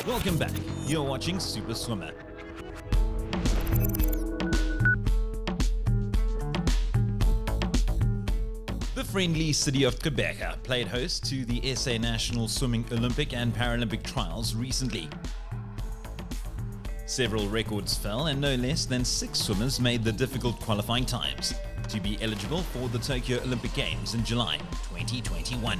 Welcome back. You're watching Superswimmer. The friendly city of Quebec played host to the SA National Swimming Olympic and Paralympic trials recently. Several records fell and no less than 6 swimmers made the difficult qualifying times to be eligible for the Tokyo Olympic Games in July 2021.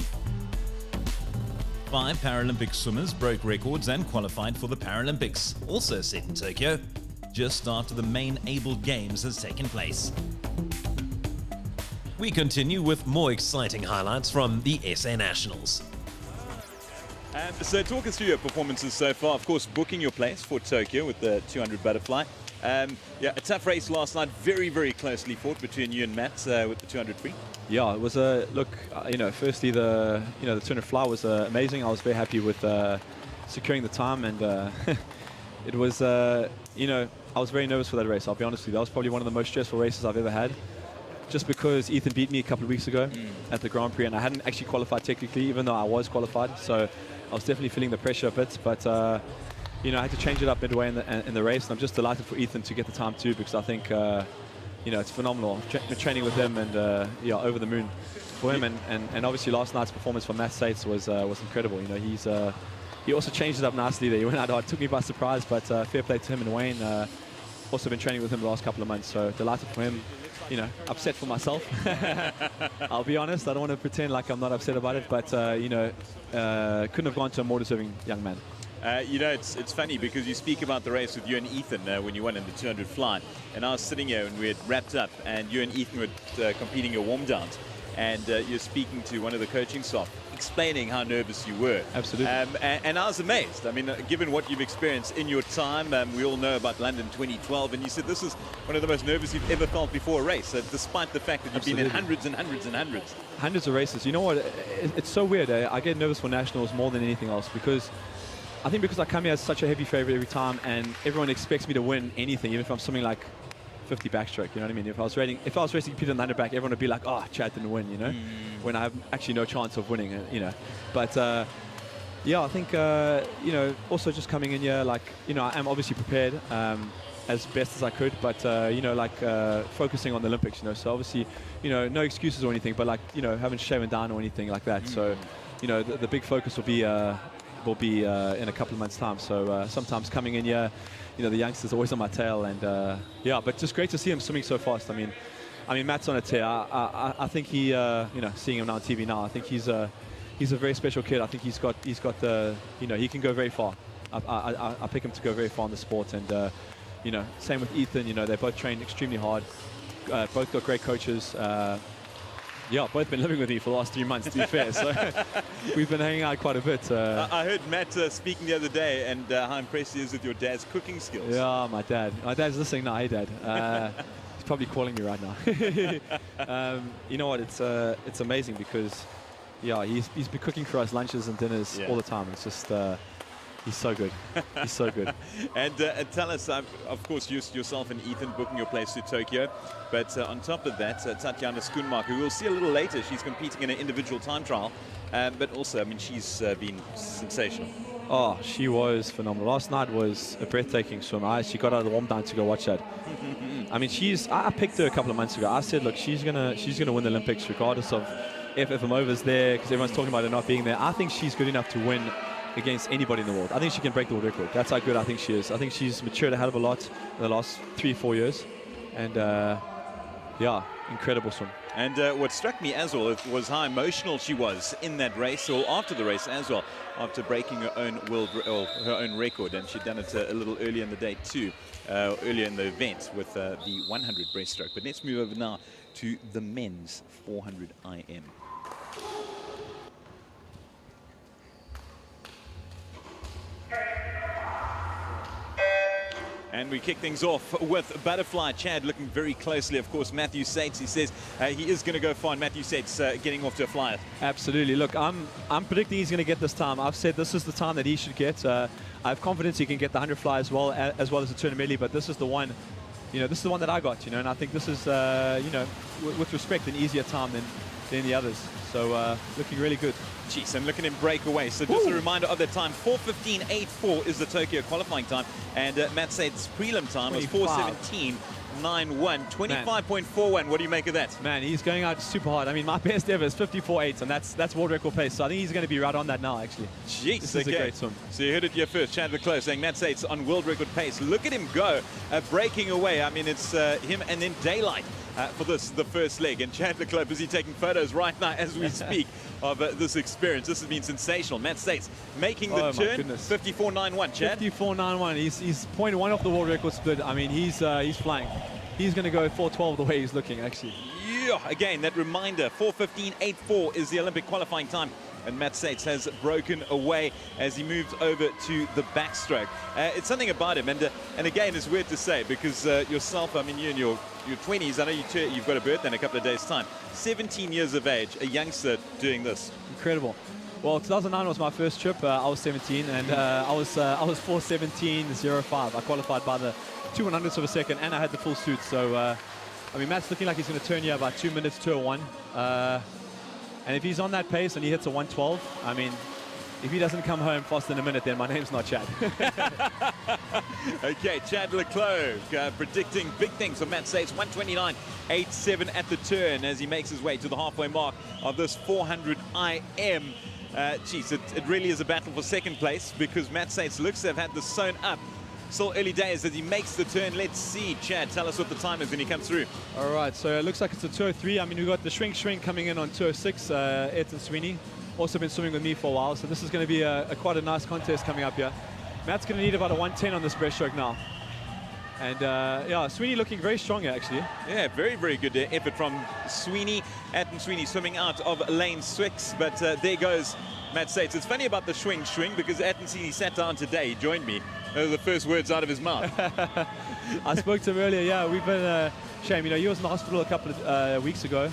5 Paralympic swimmers broke records and qualified for the Paralympics, also set in Tokyo, just after the main Able Games has taken place. We continue with more exciting highlights from the SA Nationals. So talk us through your performances so far. Of course, booking your place for Tokyo with the 200 butterfly. A tough race last night, very, very closely fought between you and Matt with the 200 free. Yeah, it was a look. Firstly, the 200 fly was amazing. I was very happy with securing the time, and it was I was very nervous for that race. I'll be honest with you, that was probably one of the most stressful races I've ever had. Just because Ethan beat me a couple of weeks ago at the Grand Prix, and I hadn't actually qualified technically, even though I was qualified. So I was definitely feeling the pressure a bit, but I had to change it up midway in the race, and I'm just delighted for Ethan to get the time too, because I think it's phenomenal. Been training with him, and over the moon for him, and obviously last night's performance from Matt Sates was incredible. He also changed it up nicely there. He went out hard, took me by surprise, but fair play to him and Wayne. Also been training with him the last couple of months, so delighted for him. Upset for myself. I'll be honest, I don't want to pretend like I'm not upset about it, but couldn't have gone to a more deserving young man. It's funny because you speak about the race with you and Ethan when you won in the 200 fly, and I was sitting here and we had wrapped up, and you and Ethan were competing your warm downs, and you're speaking to one of the coaching staff, explaining how nervous you were. Absolutely. And I was amazed. I mean, given what you've experienced in your time, we all know about London 2012, and you said this is one of the most nervous you've ever felt before a race, despite the fact that you've been in hundreds and hundreds and hundreds. Hundreds of races. You know what? It's so weird. I get nervous for nationals more than anything else, because I think because I come here as such a heavy favorite every time, and everyone expects me to win anything, even if I'm swimming like 50 backstroke, you know what I mean? If I was racing Peter in the 100 back, everyone would be like, oh, Chad didn't win, when I have actually no chance of winning, But I think, also just coming in here, I am obviously prepared as best as I could, but, focusing on the Olympics, So obviously, no excuses or anything, but haven't shaven down or anything like that. So, the big focus will be in a couple of months' time. So sometimes coming in here, the youngsters are always on my tail, and but just great to see him swimming so fast. I mean, Matt's on a tear. I think he, seeing him now on TV now, I think he's a very special kid. I think he's got the, he can go very far. I pick him to go very far in the sport, and same with Ethan. They both trained extremely hard. Both got great coaches. Both been living with me for the last 3 months, to be fair. So we've been hanging out quite a bit. I heard Matt speaking the other day, and how impressed he is with your dad's cooking skills. Yeah, my dad's listening now. Hey, Dad. He's probably calling me right now. You know what? It's amazing because, he's been cooking for us lunches and dinners all the time. It's just. He's so good. He's so good. And tell us, of course, yourself and Ethan booking your place to Tokyo. But on top of that, Tatjana Schoenmaker, who we'll see a little later, she's competing in an individual time trial. But also, she's been sensational. Oh, she was phenomenal. Last night was a breathtaking swim. I actually got out of the warm down to go watch that. I picked her a couple of months ago. I said, look, she's gonna win the Olympics regardless of if FMOva's there, because everyone's talking about her not being there. I think she's good enough to win against anybody in the world. I think she can break the world record. That's how good I think she is. I think she's matured a hell of a lot in the last 3-4 years. And incredible swim. And what struck me as well was how emotional she was in that race, or after the race as well, after breaking her own record. And she'd done it a little earlier in the day too, earlier in the event with the 100 breaststroke. But let's move over now to the men's 400 IM. And we kick things off with butterfly. Chad looking very closely, of course, Matthew Sates. He says he is going to go fine. Matthew Sates getting off to a flyer. Absolutely. Look, I'm predicting he's going to get this time. I've said this is the time that he should get. I have confidence he can get the 100 fly as well as the 200 medley, but this is the one, this is the one that I got, and I think this is, with respect, an easier time than the others. So looking really good. Jeez, and look at him break away. So just a reminder of the time, 4:15.84 is the Tokyo qualifying time, and Matt Said's prelim time was 4:17.91, 25.41. What do you make of that? Man, he's going out super hard. I mean, my best ever is 54.8, and that's world record pace. So I think he's going to be right on that now, actually. Jeez, this is a great swim. So you heard it here first. Chad Leclerc saying Matt Said's on world record pace. Look at him go, breaking away. I mean, it's him and then Daylight for the first leg. And Chad Leclerc busy taking photos right now as we speak of this experience. This has been sensational. Matt Said's making the turn. 54.91, Chad. 54.91. He's 0.1 off the world record split. I mean, he's flying. He's going to go 4:12 the way he's looking, actually. Yeah, again, that reminder, 4:15.84 is the Olympic qualifying time. And Matt Said has broken away as he moves over to the backstroke. It's something about him, and again, it's weird to say because yourself, I mean, you in your 20s, I know you've got a birthday in a couple of days' time. 17 years of age, a youngster doing this. Incredible. Well, 2009 was my first trip. I was 17, and I was 4:17.05. I qualified by the 2/100ths of a second, and I had the full suit. So, I mean, Matt's looking like he's going to turn here about 2 minutes to a 1. And if he's on that pace and he hits a 1:12, I mean, if he doesn't come home faster than a minute, then my name's not Chad. Okay, Chad Leclerc predicting big things for Matt Said's 1:29.87 at the turn as he makes his way to the halfway mark of this 400 IM. Geez, it really is a battle for second place because Matt Said looks to have had the sewn up. Still early days as he makes the turn. Let's see. Chad, tell us what the time is when he comes through. All right, so it looks like it's a 2:03. I mean, we've got the shrink coming in on 2:06. Ayrton Sweeney, also been swimming with me for a while, so this is going to be quite a nice contest coming up here. Matt's going to need about a 1:10 on this breaststroke now. And yeah, Sweeney looking very strong here, actually. Yeah, very, very good effort from Sweeney. Ayrton Sweeney swimming out of lane 6, but there goes Matt Said. It's funny about the swing because Ayrton Sweeney sat down today. He joined me. Those are the first words out of his mouth. I spoke to him earlier. Yeah, we've been shame. You know, he was in the hospital a couple of weeks ago.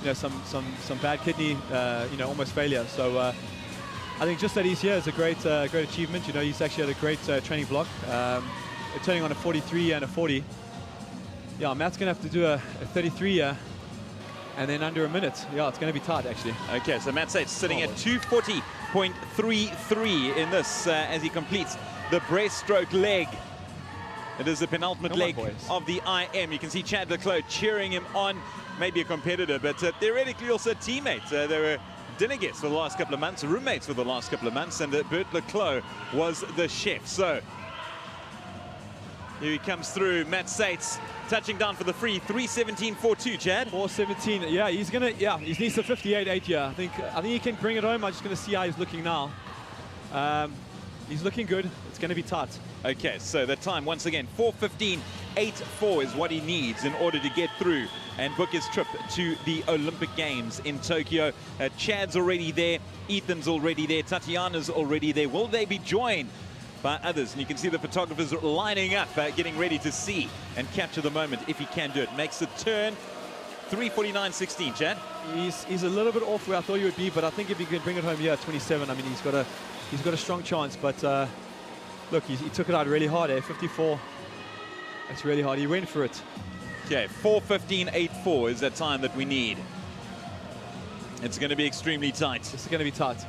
You know, some bad kidney. You know, almost failure. So I think just that he's here is a great achievement. You know, he's actually had a great training block. Turning on a 43 and a 40. Yeah, Matt's gonna have to do a 33 and then under a minute. Yeah, it's gonna be tight actually. Okay, so Matt Said sitting at 2:40.33 in this as he completes the breaststroke leg. It is the penultimate leg of the IM. You can see Chad Leclerc cheering him on, maybe a competitor, but theoretically also a teammate. They were dinner guests for the last couple of months, roommates for the last couple of months, and Bert Leclerc was the chef. So here he comes through, Matt Sates touching down for the free, 3:17.42, Chad. 4:17, yeah, he needs a 58.8 here. I think he can bring it home. I'm just gonna see how he's looking now. He's looking good. It's gonna be tight. Okay, so the time, once again, 4:15.84 is what he needs in order to get through and book his trip to the Olympic Games in Tokyo. Chad's already there, Ethan's already there, Tatiana's already there. Will they be joined by others? And you can see the photographers lining up, getting ready to see and capture the moment if he can do it. Makes the turn, 3:49.16, Chad. He's a little bit off where I thought he would be, but I think if he can bring it home here at 27, I mean, he's got a strong chance. But look, he took it out really hard, 54. That's really hard. He went for it. Okay, 4:15.84 is the time that we need. It's going to be extremely tight. This is going to be tight.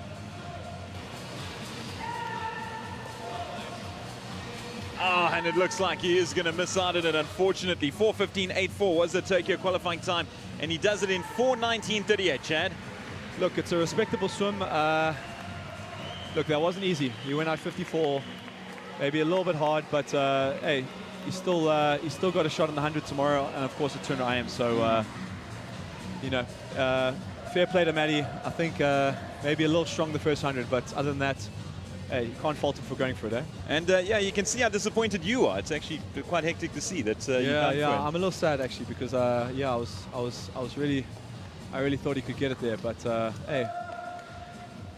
Oh, and it looks like he is going to miss out on it, unfortunately. 4:15.84 was the Tokyo qualifying time, and he does it in 4:19.38, Chad. Look, it's a respectable swim. Look, that wasn't easy. He went out 54, maybe a little bit hard, but hey, he's still got a shot on the 100 tomorrow, and of course a turn I am. So, you know, fair play to Matty. I think maybe a little strong the first 100, but other than that, hey, you can't fault him for going for it, eh? And yeah, you can see how disappointed you are. It's actually quite hectic to see that. Yeah, I'm a little sad actually because yeah, I really thought he could get it there, but hey,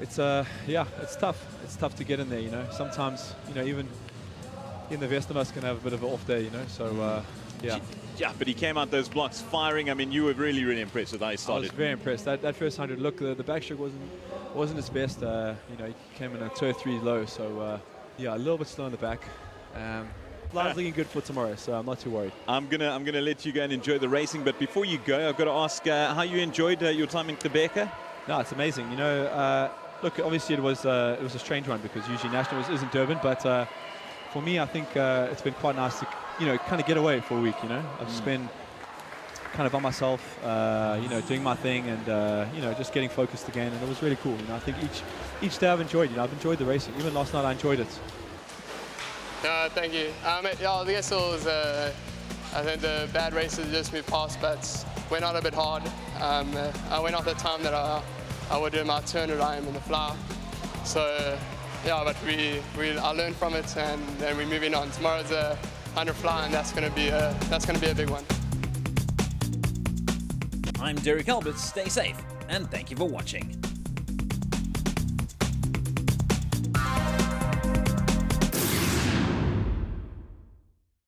it's yeah, it's tough. It's tough to get in there, you know. Sometimes, you know, even the best of us can have a bit of an off day, you know. So yeah. Yeah, but he came out those blocks firing. I mean, you were really, really impressed with how he started. I was very impressed. That first 100, look, the backstroke wasn't his best. You know, he came in a 2-3 low, so yeah, a little bit slow in the back. fly's looking good for tomorrow, so I'm not too worried. I'm gonna let you go and enjoy the racing, but before you go, I've got to ask how you enjoyed your time in Quebec. No, it's amazing. You know, look, obviously it was a strange one because usually Nationals is in Durban, but for me, I think it's been quite nice to, you know, kind of get away for a week. You know, I've just been kind of by myself, you know, doing my thing and you know, just getting focused again, and it was really cool. You know, I think each day I've enjoyed. You know, I've enjoyed the racing. Even last night I enjoyed it. Thank you. Yeah, I guess it was. I think the bad races just moved past, but went out a bit hard. I went out the time that I would do my turn around in the fly. So yeah, but I learned from it, and then we're moving on. Tomorrow's a 100 fly, and that's gonna be a big one. I'm Derek Albert. Stay safe, and thank you for watching.